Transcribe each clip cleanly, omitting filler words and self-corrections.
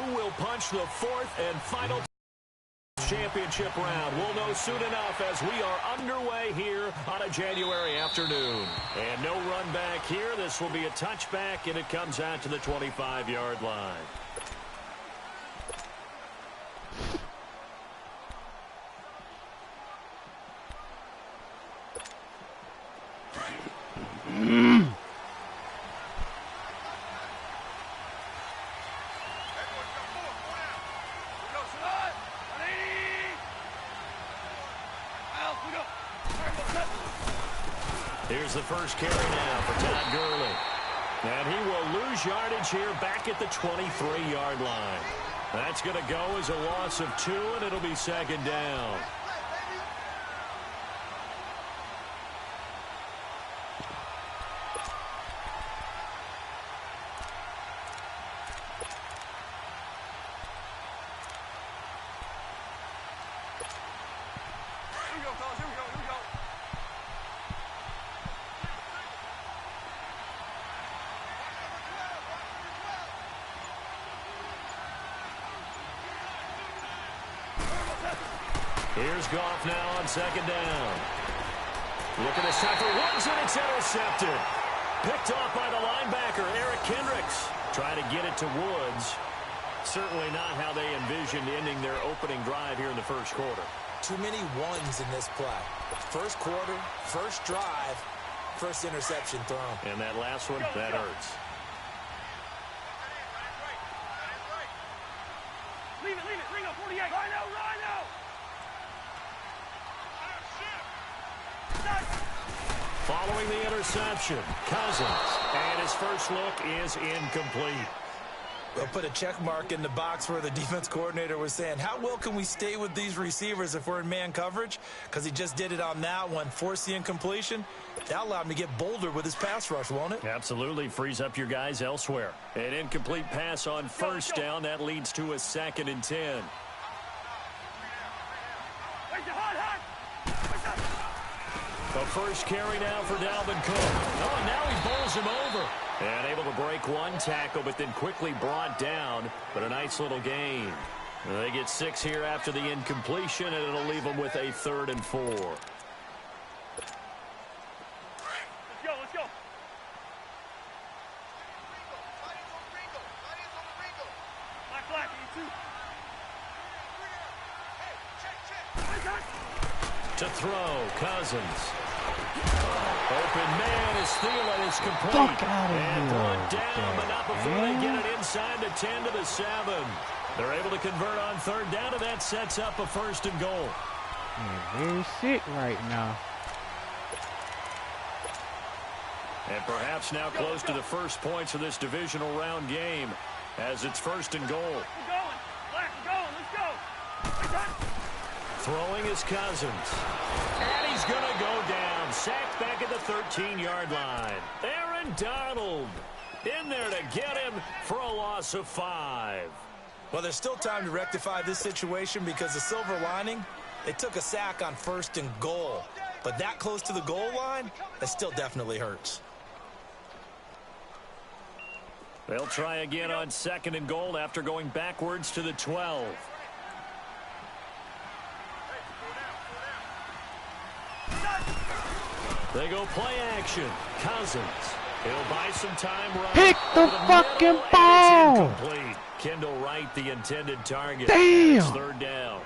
who will punch the fourth and final championship round. We'll know soon enough as we are underway here on a January afternoon. And no run back here. This will be a touchback, and it comes out to the 25-yard line. Here's the first carry now for Todd Gurley. And he will lose yardage here back at the 23-yard line. That's going to go as a loss of 2, and it'll be second down. Here's Goff now on second down. Looking to stop for Woods, and it's intercepted. Picked off by the linebacker, Eric Kendricks. Trying to get it to Woods. Certainly not how they envisioned ending their opening drive here in the first quarter. Too many ones in this play. First quarter, first drive, first interception thrown. And that last one, that hurts. Leave it, Ringo, 48. Rhino! Following the interception, Cousins. And his first look is incomplete. They'll put a check mark in the box where the defense coordinator was saying, how well can we stay with these receivers if we're in man coverage? Because he just did it on that one, forced the incompletion. That allowed him to get bolder with his pass rush, won't it? Absolutely. Frees up your guys elsewhere. An incomplete pass on first down. That leads to a 2nd and 10. The first carry now for Dalvin Cook. Oh, and now he bowls him over. And able to break one tackle, but then quickly brought down. But a nice little gain. They get 6 here after the incompletion, and it'll leave them with a 3rd and 4. Let's go. Black, you too. To throw, Cousins. Open man is Thielen is complete. And brought down, but not before they get it inside the 10 to the 7. They're able to convert on 3rd down, and that sets up a 1st and goal. Very sick right now. And perhaps now close to the first points of this divisional round game as it's 1st and goal. We're going. Black, we're going. Let's go. Throwing is Cousins. And he's going to go down. Sacked back at the 13-yard line. Aaron Donald in there to get him for a loss of 5. Well, there's still time to rectify this situation because the silver lining, they took a sack on 1st and goal. But that close to the goal line, that still definitely hurts. They'll try again on 2nd and goal after going backwards to the 12. They go play action. Cousins. He'll buy some time. Pick the fucking ball. Incomplete. Kendall Wright, the intended target. Damn. It's 3rd down.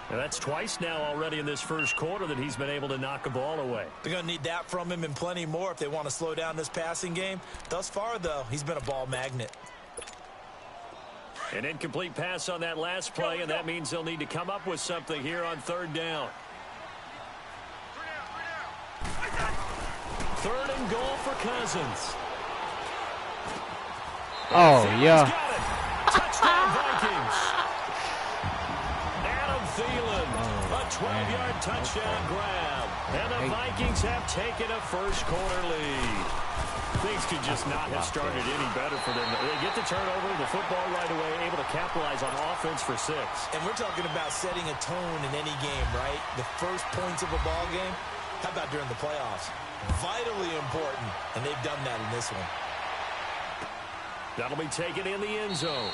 And that's twice now already in this first quarter that he's been able to knock a ball away. They're going to need that from him and plenty more if they want to slow down this passing game. Thus far, though, he's been a ball magnet. An incomplete pass on that last play, and that means they'll need to come up with something here on 3rd down. 3rd and goal for Cousins. Oh, yeah. Touchdown, Vikings. Adam Thielen, a 12-yard touchdown grab. And the Vikings have taken a first quarter lead. Things could just not have started any better for them. They get the turnover, the football right away, able to capitalize on offense for 6. And we're talking about setting a tone in any game, right? The first points of a ball game. How about during the playoffs? Vitally important, and they've done that in this one. That'll be taken in the end zone.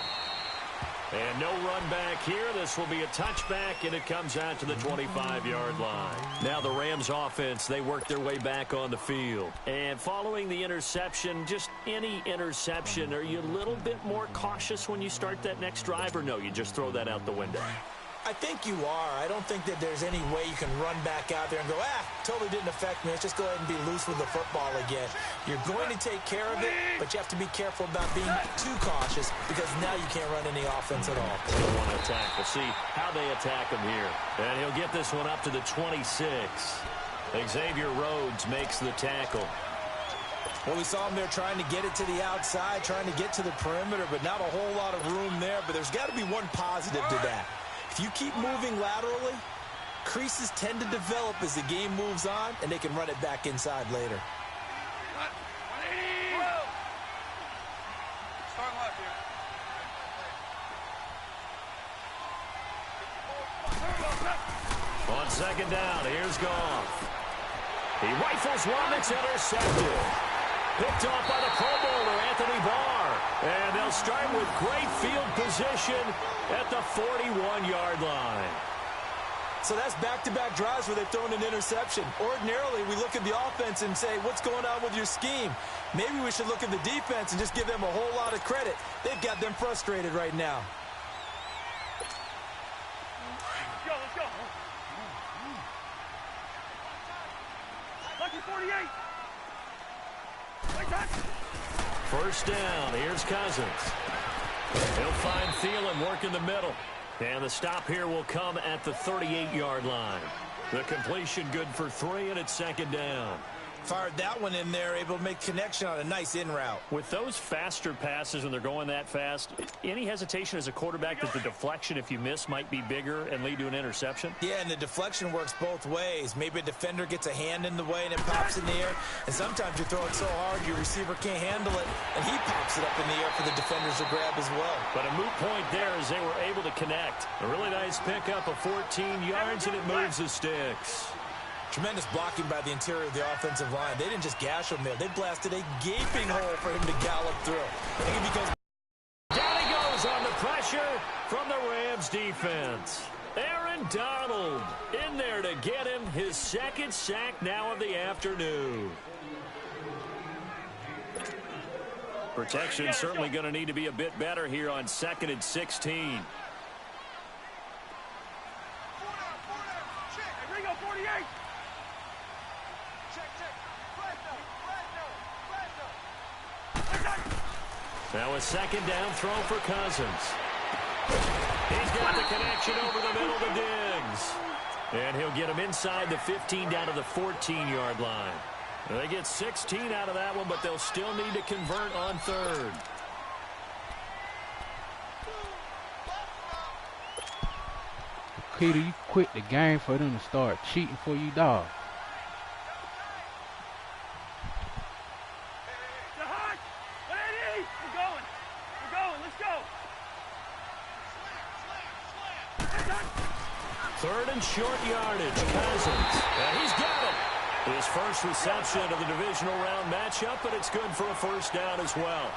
And no run back here. This will be a touchback, and it comes out to the 25-yard line. Now the Rams offense, they work their way back on the field. And following the interception, just any interception, are you a little bit more cautious when you start that next drive, or no, you just throw that out the window? I think you are. I don't think that there's any way you can run back out there and go, totally didn't affect me. Let's just go ahead and be loose with the football again. You're going to take care of it, but you have to be careful about being too cautious because now you can't run any offense at all. They don't want to attack. We'll see how they attack him here. And he'll get this one up to the 26. Xavier Rhodes makes the tackle. Well, we saw him there trying to get it to the outside, trying to get to the perimeter, but not a whole lot of room there. But there's got to be one positive to that. If you keep moving laterally, creases tend to develop as the game moves on, and they can run it back inside later. On second down, here's Goff. He rifles one that's intercepted. Picked off by the Pro Bowler, Anthony Barr. And they'll start with great field position at the 41-yard line. So that's back-to-back drives where they've thrown an interception. Ordinarily, we look at the offense and say, what's going on with your scheme? Maybe we should look at the defense and just give them a whole lot of credit. They've got them frustrated right now. Let's go. Lucky 48. First down, here's Cousins. He'll find Thielen working the middle. And the stop here will come at the 38-yard line. The completion good for 3, and it's second down. Fired that one in there, able to make connection on a nice in route. With those faster passes when they're going that fast, any hesitation as a quarterback that the deflection, if you miss, might be bigger and lead to an interception? Yeah, and the deflection works both ways. Maybe a defender gets a hand in the way and it pops in the air. And sometimes you throw it so hard your receiver can't handle it, and he pops it up in the air for the defenders to grab as well. But a moot point there as they were able to connect. A really nice pickup of 14 yards, and it moves the sticks. Tremendous blocking by the interior of the offensive line. They didn't just gash him there. They blasted a gaping hole for him to gallop through. I think it becomes... Down he goes on the pressure from the Rams defense. Aaron Donald in there to get him his second sack now of the afternoon. Protection certainly going to need to be a bit better here on 2nd and 16. Now a second down throw for Cousins. He's got the connection over the middle to Diggs. And he'll get him inside the 15 down to the 14-yard line. They get 16 out of that one, but they'll still need to convert on third. Peter, you quit the game for them to start cheating for you, dog. Third and short yardage, Cousins. And he's got it. His first reception of the divisional round matchup, but it's good for a first down as well.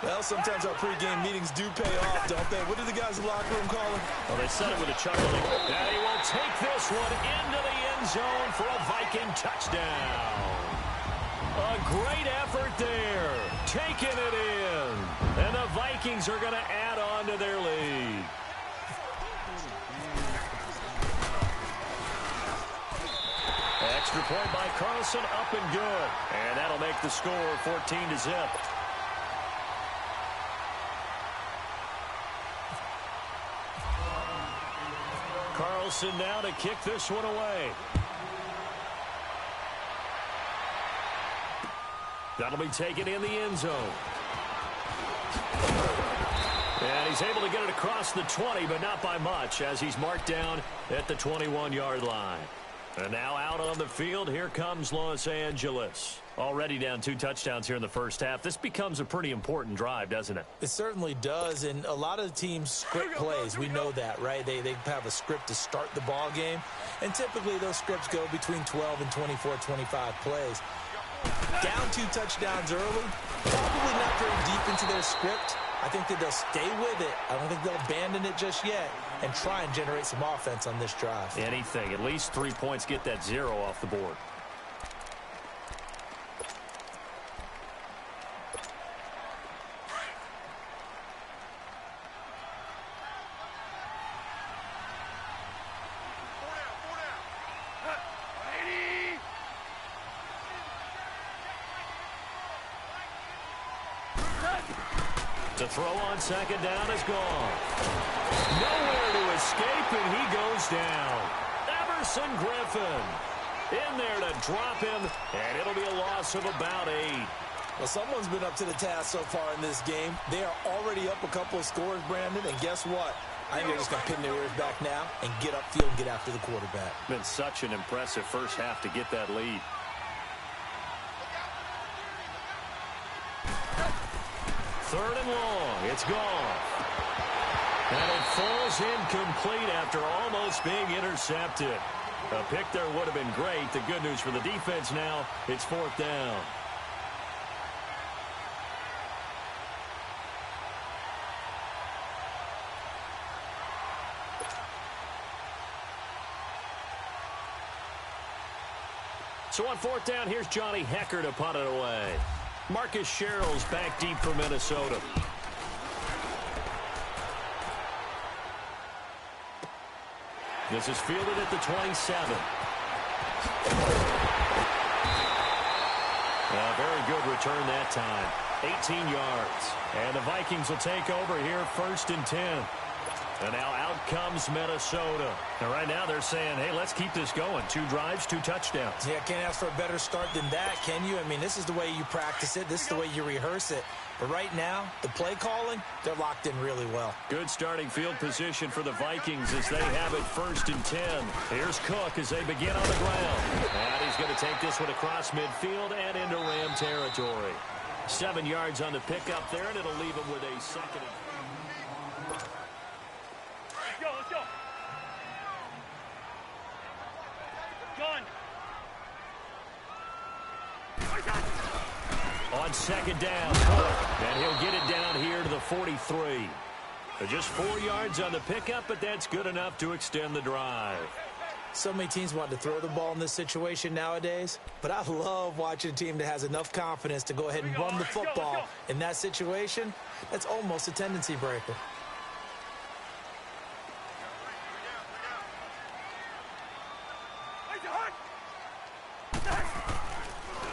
Well, sometimes our pregame meetings do pay off, don't they? What do the guys in the locker room call him? Well, they said it with a chuckle. And he will take this one into the end zone for a Viking touchdown. A great effort there. Taking it in. And the Vikings are going to add on to their lead. Extra point by Carlson, up and good. And that'll make the score 14-0. Carlson now to kick this one away. That'll be taken in the end zone. And he's able to get it across the 20, but not by much, as he's marked down at the 21-yard line. And now out on the field, here comes Los Angeles. Already down 2 touchdowns here in the first half. This becomes a pretty important drive, doesn't it? It certainly does, and a lot of the teams script plays. We know that, right? They have a script to start the ball game, and typically those scripts go between 12 and 24, 25 plays. Down 2 touchdowns early. Probably not very deep into their script. I think that they'll stay with it. I don't think they'll abandon it just yet and try and generate some offense on this drive. Anything. At least 3 points, get that 0 off the board. To throw on second down is gone. Nowhere to escape, and he goes down. Everson Griffin in there to drop him, and it'll be a loss of about 8. Well, someone's been up to the task so far in this game. They are already up a couple of scores, Brandon, and guess what? I think they're just going to pin their ears back now and get upfield and get after the quarterback. Been such an impressive first half to get that lead. Third and long. It's gone. And it falls incomplete after almost being intercepted. A pick there would have been great. The good news for the defense now, it's 4th down. So on 4th down, here's Johnny Hecker to punt it away. Marcus Sherrill's back deep for Minnesota. This is fielded at the 27. A very good return that time. 18 yards. And the Vikings will take over here 1st and 10. And now out comes Minnesota. And right now they're saying, hey, let's keep this going. 2 drives, 2 touchdowns. Yeah, can't ask for a better start than that, can you? I mean, this is the way you practice it. This is the way you rehearse it. But right now, the play calling, they're locked in really well. Good starting field position for the Vikings as they have it 1st and 10. Here's Cook as they begin on the ground. And he's going to take this one across midfield and into Ram territory. 7 yards on the pickup there, and it'll leave him with a 2nd and 3. Let's go. Gun. On 2nd down, Cook, and he'll get it down here to the 43. Just 4 yards on the pickup, but that's good enough to extend the drive. So many teams want to throw the ball in this situation nowadays, but I love watching a team that has enough confidence to go ahead and run the football. In that situation, that's almost a tendency breaker.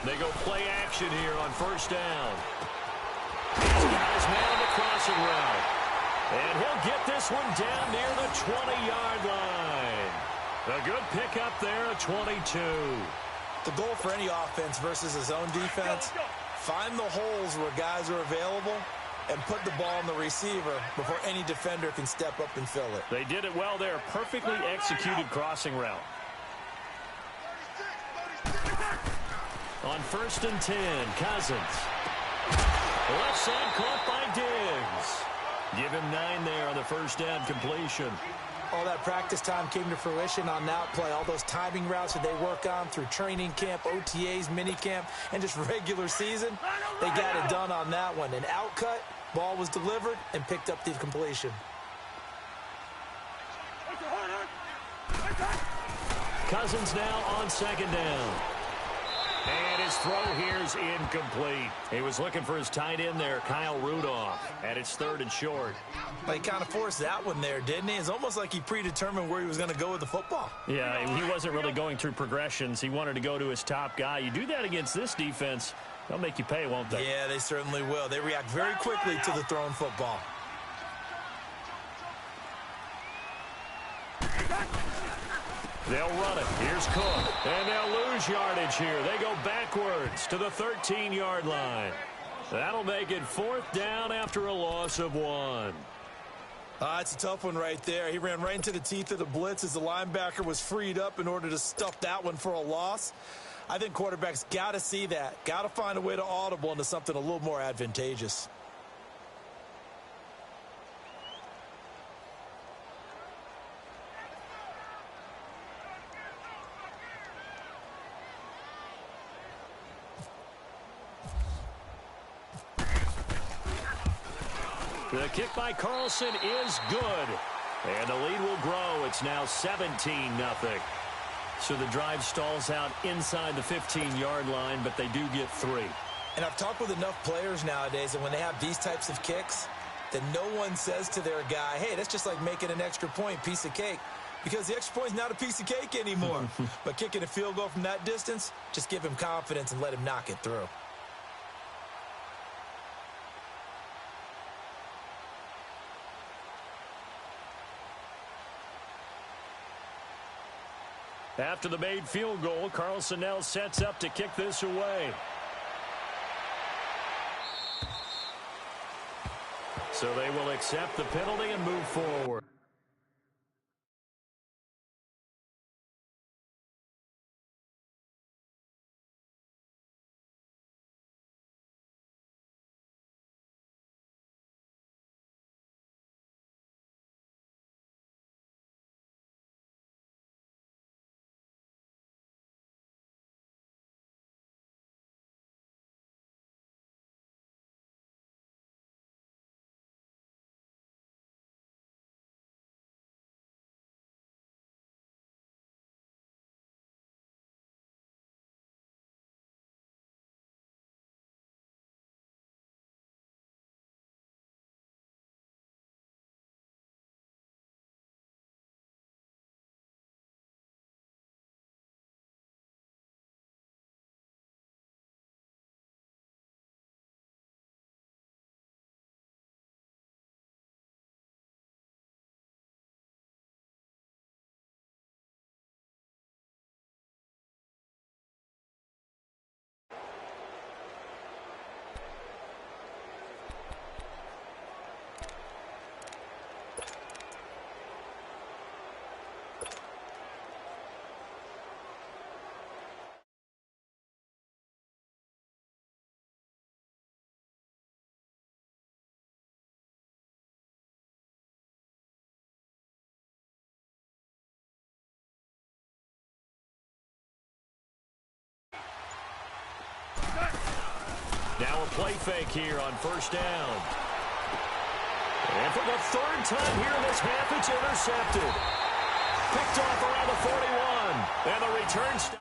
They go play action here on 1st down. He's got his man on the crossing route. And he'll get this one down near the 20-yard line. A good pickup there at 22. The goal for any offense versus his own defense, find the holes where guys are available and put the ball on the receiver before any defender can step up and fill it. They did it well there. Perfectly executed crossing route. On 1st and 10, Cousins. Left side caught by Diggs. Give him 9 there on the 1st down completion. All that practice time came to fruition on that play. All those timing routes that they work on through training camp, OTAs, minicamp, and just regular season, they got it done on that one. An outcut, ball was delivered, and picked up the completion. Cousins now on 2nd down. And his throw here's incomplete. He was looking for his tight end there, Kyle Rudolph. And it's 3rd and short. But he kind of forced that one there, didn't he? It's almost like he predetermined where he was going to go with the football. Yeah, he wasn't really going through progressions. He wanted to go to his top guy. You do that against this defense, they'll make you pay, won't they? Yeah, they certainly will. They react very quickly to the thrown football. They'll run it. Here's Cook. And they'll lose yardage here. They go backwards to the 13-yard line. That'll make it 4th down after a loss of 1. It's a tough one right there. He ran right into the teeth of the blitz as the linebacker was freed up in order to stuff that one for a loss. I think quarterbacks got to see that. Got to find a way to audible into something a little more advantageous. The kick by Carlson is good. And the lead will grow. It's now 17-0. So the drive stalls out inside the 15-yard line, but they do get 3. And I've talked with enough players nowadays that when they have these types of kicks, that no one says to their guy, hey, that's just like making an extra point, piece of cake. Because the extra point is not a piece of cake anymore. But kicking a field goal from that distance, just give him confidence and let him knock it through. After the made field goal, Carlson now sets up to kick this away. So they will accept the penalty and move forward. Now a play fake here on first down. And for the third time here in this half, it's intercepted. Picked off around the 41. And the return stop.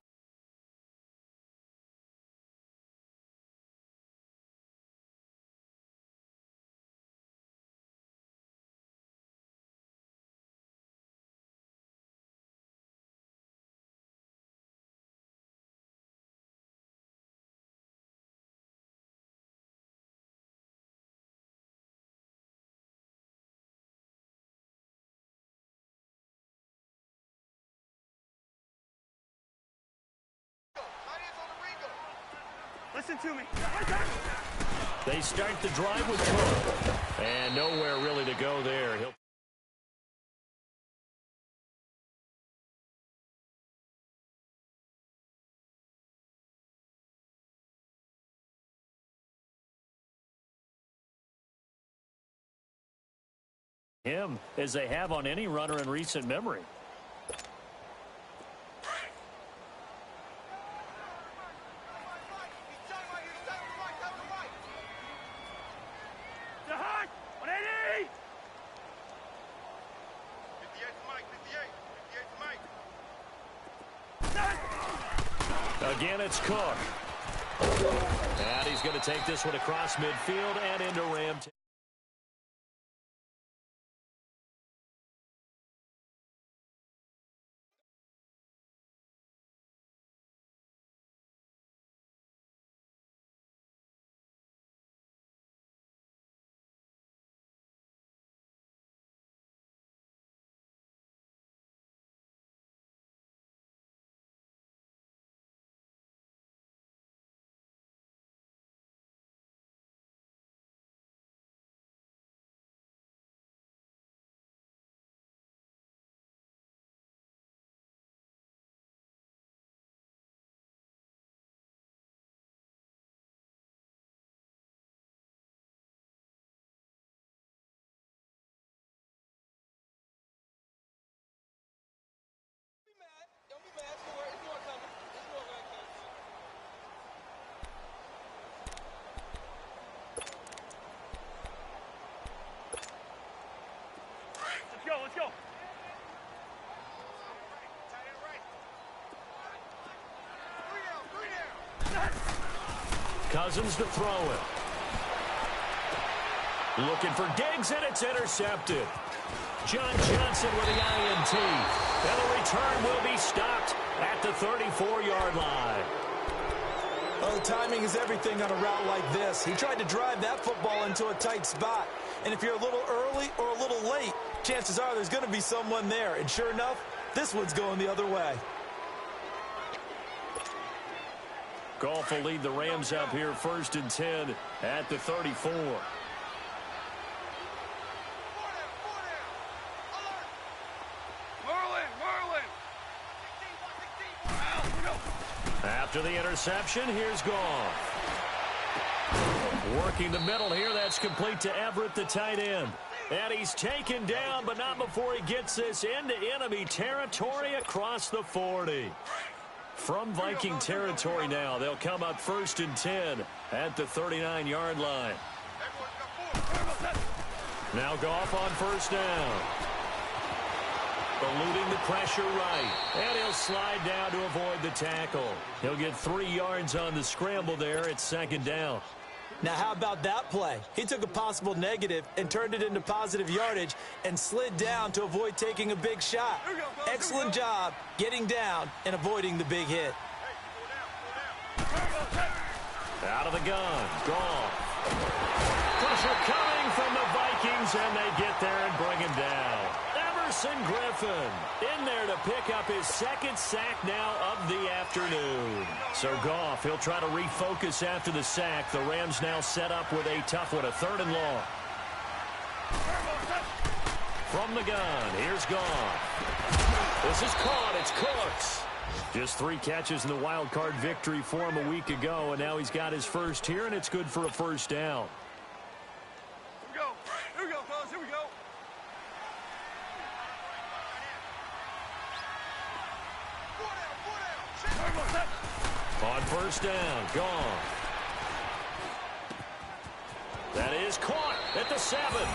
Listen to me. They start the drive with Cook. And nowhere really to go there. Him as they have on any runner in recent memory. Again, it's Cook. And he's going to take this one across midfield and into Ram. Cousins to throw it. Looking for Diggs, and it's intercepted. John Johnson with the INT. And the return will be stopped at the 34-yard line. Well, the timing is everything on a route like this. He tried to drive that football into a tight spot. And if you're a little early or a little late, chances are there's going to be someone there. And sure enough, this one's going the other way. Goff will lead the Rams up here 1st and 10 at the 34. After the interception, here's Goff. Working the middle here, that's complete to Everett, the tight end. And he's taken down, but not before he gets this into enemy territory across the 40. From Viking territory now, they'll come up 1st and 10 at the 39-yard line. Now Goff on 1st down. Eluding the pressure right. And he'll slide down to avoid the tackle. He'll get 3 yards on the scramble there at 2nd down. Now, how about that play? He took a possible negative and turned it into positive yardage and slid down to avoid taking a big shot. Excellent job getting down and avoiding the big hit. Out of the gun. Goff. Pressure coming from the Vikings, and they get there and bring him down. Everson Griffin in there to pick up his 2nd sack now of the afternoon. So Goff, he'll try to refocus after the sack. The Rams now set up with a tough one, a 3rd and long. From the gun, here's Goff. This is caught. It's Cooks. Just 3 catches in the wild card victory for him a week ago, and now he's got his first here, and it's good for a 1st down. Here we go, fellas. Here we go. On 1st down, Goff. That is caught at the 7.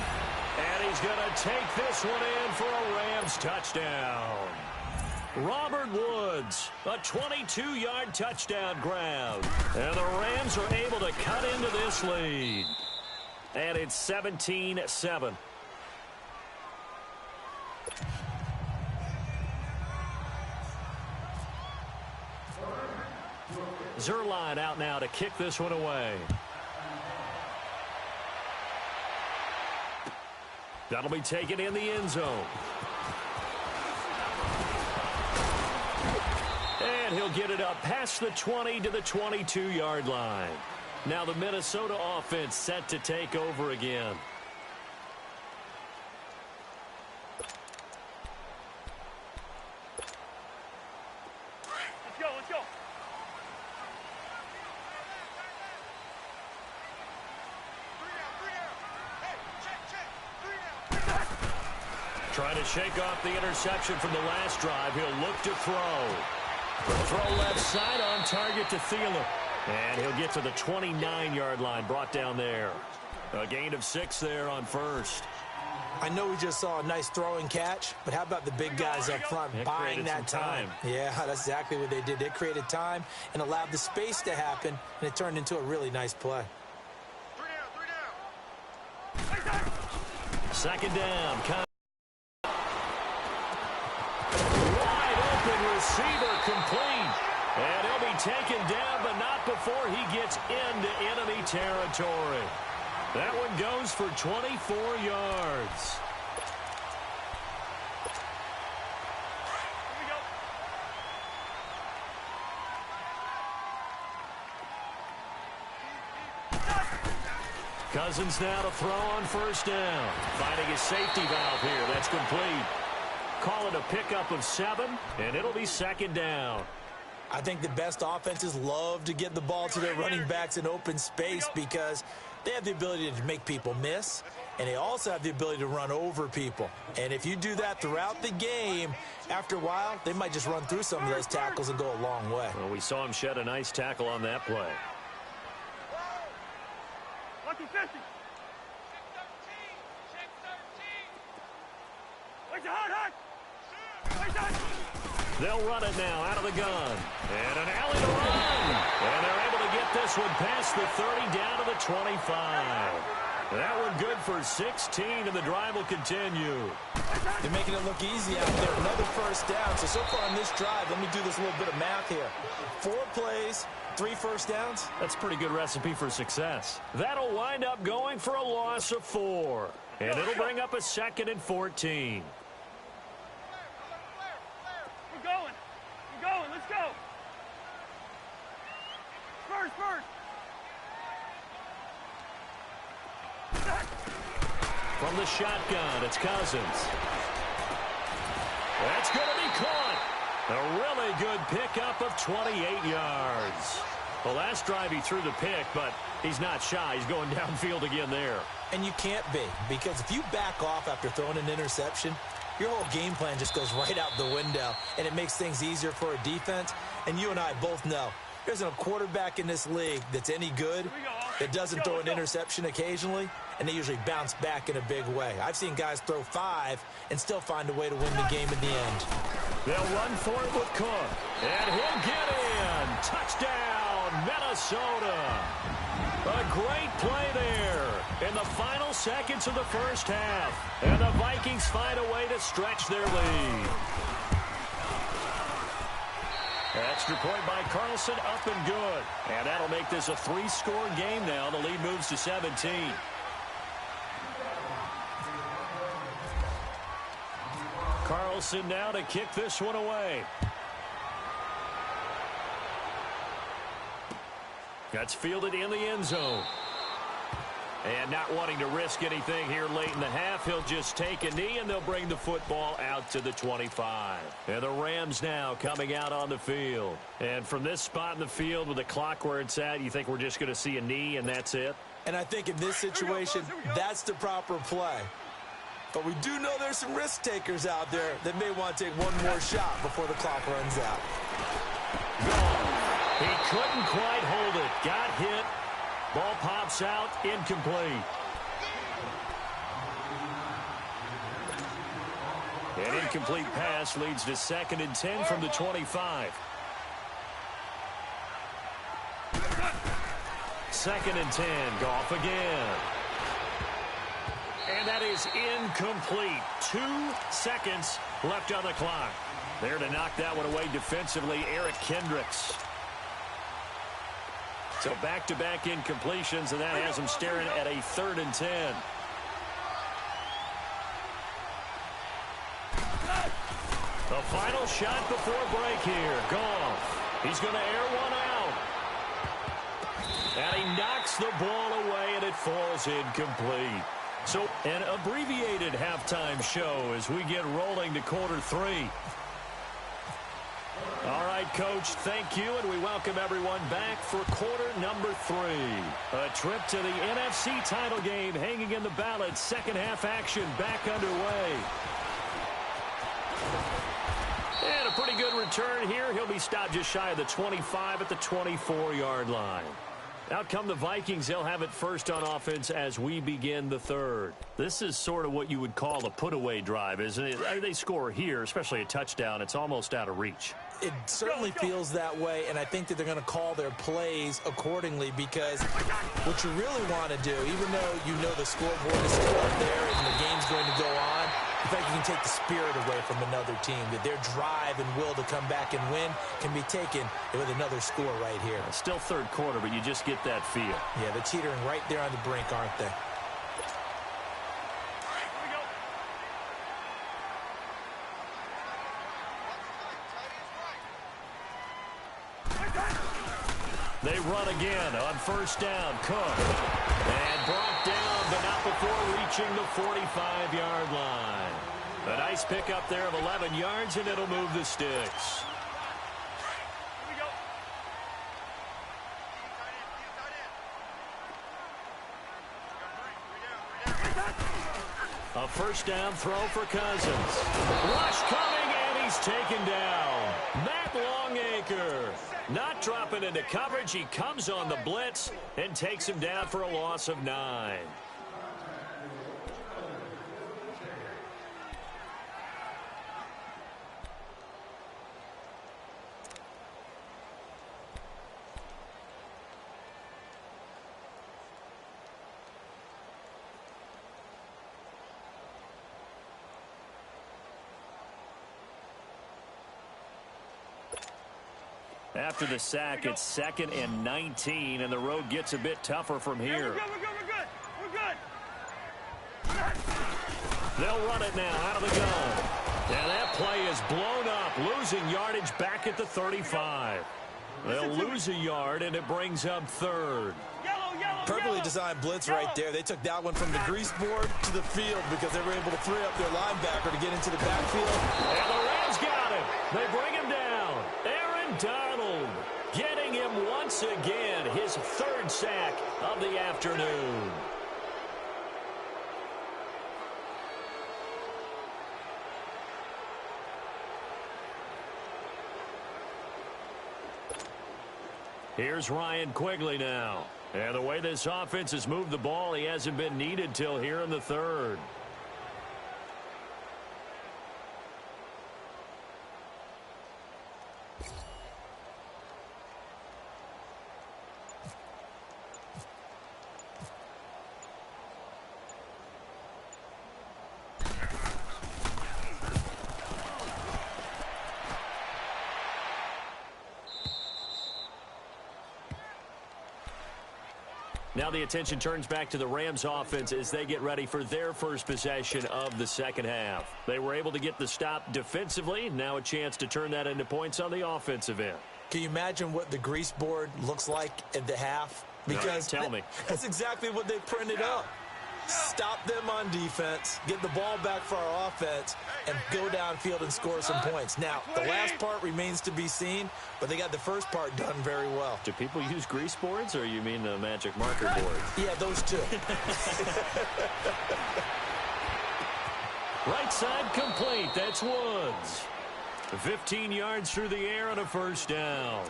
And he's going to take this one in for a Rams touchdown. Robert Woods, a 22-yard touchdown grab. And the Rams are able to cut into this lead. And it's 17-7. Zerline out now to kick this one away. That'll be taken in the end zone. And he'll get it up past the 20 to the 22-yard line. Now the Minnesota offense set to take over again. Let's go. Trying to shake off the interception from the last drive. He'll look to throw. Throw left side on target to Thielen. And he'll get to the 29-yard line, brought down there. A gain of 6 there on 1st. I know we just saw a nice throwing catch, but how about the big guys up front buying that time? Yeah, that's exactly what they did. They created time and allowed the space to happen, and it turned into a really nice play. 2nd down. Wide open receiver complete. And he'll be taken down, but not before he gets into enemy territory. That one goes for 24 yards. Cousins now to throw on 1st down. Finding his safety valve here. That's complete. Call it a pickup of 7, and it'll be 2nd down. I think the best offenses love to get the ball to their running backs in open space because they have the ability to make people miss, and they also have the ability to run over people. And if you do that throughout the game, after a while, they might just run through some of those tackles and go a long way. Well, we saw him shed a nice tackle on that play. Lucky 50. Where's the hot? Where's They'll run it now out of the gun. And an alley to run. And they're able to get this this one past the 30 down to the 25. That one good for 16, and the drive will continue. They're making it look easy out there. Another first down. So far on this drive, let me do this little bit of math here. 4 plays, 3 first downs. That's a pretty good recipe for success. That'll wind up going for a loss of 4. And it'll bring up a 2nd and 14. We're going. We're going. Let's go. First. From the shotgun, it's Cousins. That's going to be caught. A really good pickup of 28 yards. The last drive he threw the pick, but he's not shy. He's going downfield again there. And you can't be, because if you back off after throwing an interception, your whole game plan just goes right out the window, and it makes things easier for a defense. And you and I both know there's a quarterback in this league that's any good that doesn't throw an interception occasionally, and they usually bounce back in a big way. I've seen guys throw 5 and still find a way to win the game in the end. They'll run for it with Cook, and he'll get in. Touchdown, Minnesota. A great play there in the final seconds of the first half, and the Vikings find a way to stretch their lead. Extra point by Carlson, up and good. And that'll make this a 3-score game now. The lead moves to 17. Carlson now to kick this one away. That's fielded in the end zone. And not wanting to risk anything here late in the half, he'll just take a knee, and they'll bring the football out to the 25. And the Rams now coming out on the field. And from this spot in the field with the clock where it's at, you think we're just going to see a knee and that's it? And I think in this situation, that's the proper play. But we do know there's some risk takers out there that may want to take one more shot before the clock runs out. He couldn't quite hold it. Got hit. Ball pops out, incomplete. An incomplete pass leads to 2nd and 10 from the 25. 2nd and 10, Goff again. And that is incomplete. 2 seconds left on the clock. There to knock that one away defensively, Eric Kendricks. So back-to-back incompletions, and that has him staring at a 3rd and 10. The final shot before break here. Goff. He's going to air one out. And he knocks the ball away, and it falls incomplete. So an abbreviated halftime show as we get rolling to quarter 3. All right, Coach, thank you, and we welcome everyone back for quarter number 3. A trip to the NFC title game hanging in the balance. Second half action back underway. And a pretty good return here. He'll be stopped just shy of the 25 at the 24-yard line. Out come the Vikings. They'll have it first on offense as we begin the 3rd. This is sort of what you would call a put-away drive, isn't it? They score here, especially a touchdown. It's almost out of reach. It certainly feels that way, and I think that they're going to call their plays accordingly, because what you really want to do, even though you know the scoreboard is still up there and the game's going to go on, in fact, you can take the spirit away from another team, that their drive and will to come back and win can be taken with another score right here. It's still 3rd quarter, but you just get that feel. Yeah, they're teetering right there on the brink, aren't they? They run again on first down. Cook. And brought down, but not before reaching the 45-yard line. A nice pickup there of 11 yards, and it'll move the sticks. A first down throw for Cousins. Rush coming, and he's taken down. Matt Longacre not dropping into coverage. He comes on the blitz and takes him down for a loss of 9. After the sack, it's 2nd and 19, and the road gets a bit tougher from here. We're good. They'll run it now out of the gun. And that play is blown up, losing yardage back at the 35. They'll lose a yard, and it brings up 3rd. Perfectly designed blitz right there. They took that one from the grease board to the field because they were able to free up their linebacker to get into the backfield. And the Rams got him. They bring him down. Aaron Donald getting him once again, his 3rd sack of the afternoon. Here's Ryan Quigley now. And the way this offense has moved the ball, he hasn't been needed till here in the 3rd. Now the attention turns back to the Rams offense as they get ready for their first possession of the second half. They were able to get the stop defensively. Now a chance to turn that into points on the offensive end. Can you imagine what the grease board looks like at the half? Because tell me. That's exactly what they printed up. Stop them on defense, get the ball back for our offense, and go downfield and score some points. Now, the last part remains to be seen, but they got the first part done very well. Do people use grease boards, or you mean the magic marker board? Yeah, those two. Right side complete. That's Woods. 15 yards through the air and a 1st down.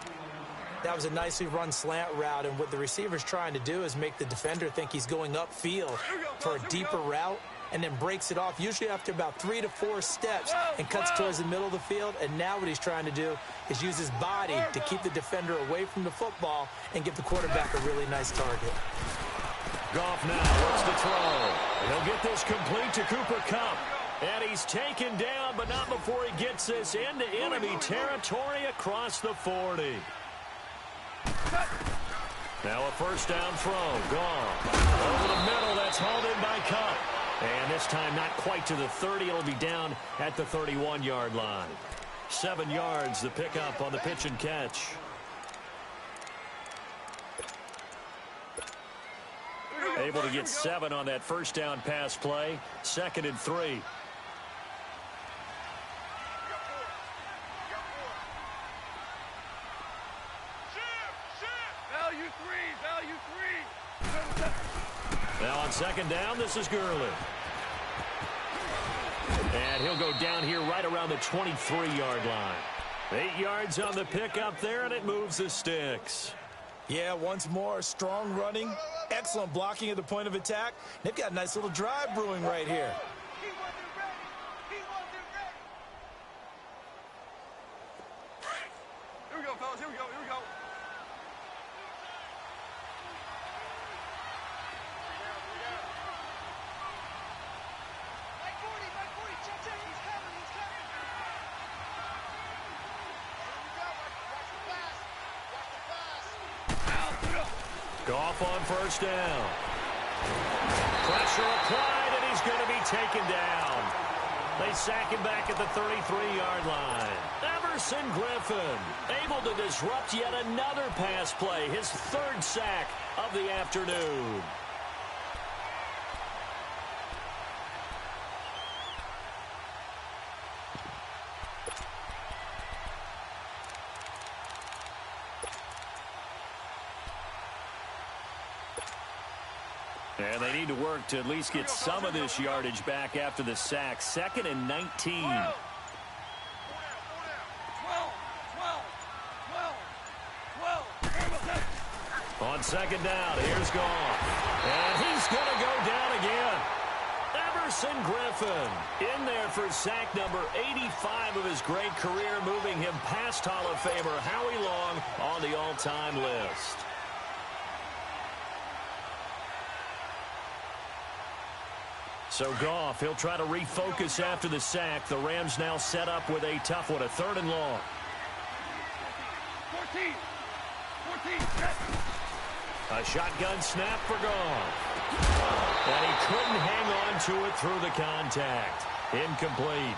That was a nicely run slant route, and what the receiver's trying to do is make the defender think he's going upfield for a deeper route and then breaks it off, usually after about 3 to 4 steps, and cuts towards the middle of the field. And now what he's trying to do is use his body to keep the defender away from the football and give the quarterback a really nice target. Goff now looks to throw. He'll get this complete to Cooper Kupp. And he's taken down, but not before he gets this into enemy territory across the 40. Now a 1st down throw. Goff. Over the middle, that's hauled in by Kupp. And this time not quite to the 30. It'll be down at the 31-yard line. 7 yards, the pickup on the pitch and catch. Able to get 7 on that 1st down pass play. 2nd and 3. Now on 2nd down, this is Gurley. And he'll go down here right around the 23-yard line. 8 yards on the pickup there, and it moves the sticks. Yeah, once more, strong running, excellent blocking at the point of attack. They've got a nice little drive brewing right here. Here we go, fellas. Here we go. Goff on 1st down. Pressure applied, and he's going to be taken down. They sack him back at the 33-yard line. Everson Griffin able to disrupt yet another pass play, his 3rd sack of the afternoon. And they need to work to at least get some of this yardage back after the sack. 2nd and 19. On 2nd down, here's Goff. And he's going to go down again. Everson Griffin in there for sack number 85 of his great career, moving him past Hall of Famer Howie Long on the all-time list. So Goff, he'll try to refocus after the sack. The Rams now set up with a tough one, a 3rd and long. 14. 14. Set. A shotgun snap for Goff. And he couldn't hang on to it through the contact. Incomplete.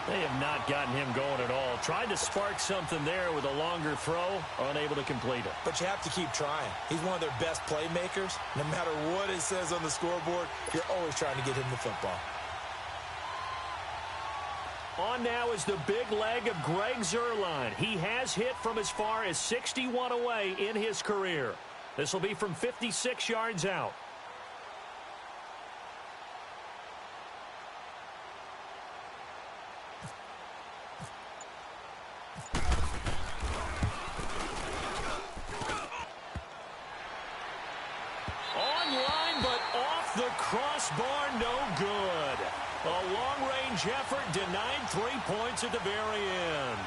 They have not gotten him going at all. Tried to spark something there with a longer throw, unable to complete it. But you have to keep trying. He's one of their best playmakers. No matter what it says on the scoreboard, you're always trying to get him the football. On now is the big leg of Greg Zuerlein. He has hit from as far as 61 away in his career. This will be from 56 yards out. Online, but off the crossbar, no good. A long-range effort denied 3 points at the very end.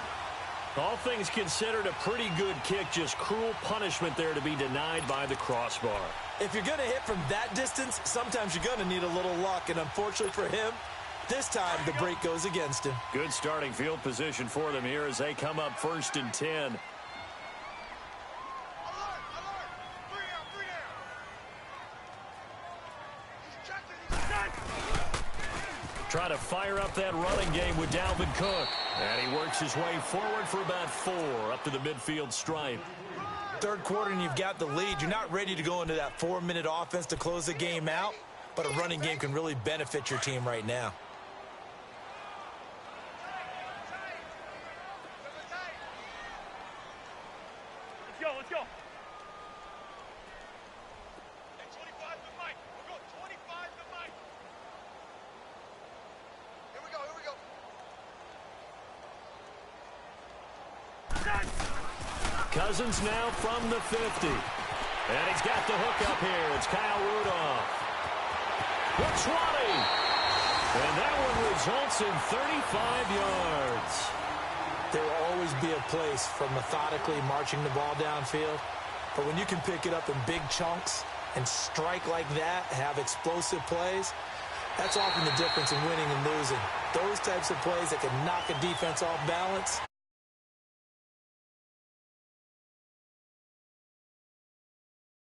All things considered, a pretty good kick, just cruel punishment there to be denied by the crossbar. If you're going to hit from that distance, sometimes you're going to need a little luck, and unfortunately for him, this time the break goes against him. Good starting field position for them here as they come up 1st and 10. Try to fire up that running game with Dalvin Cook. And he works his way forward for about 4 up to the midfield stripe. Third quarter and you've got the lead. You're not ready to go into that 4-minute offense to close the game out, but a running game can really benefit your team right now. Let's go, let's go. Cousins now from the 50. And he's got the hook up here. It's Kyle Rudolph. Looks running. And that one results in 35 yards. There will always be a place for methodically marching the ball downfield. But when you can pick it up in big chunks and strike like that, have explosive plays, that's often the difference in winning and losing. Those types of plays that can knock a defense off balance,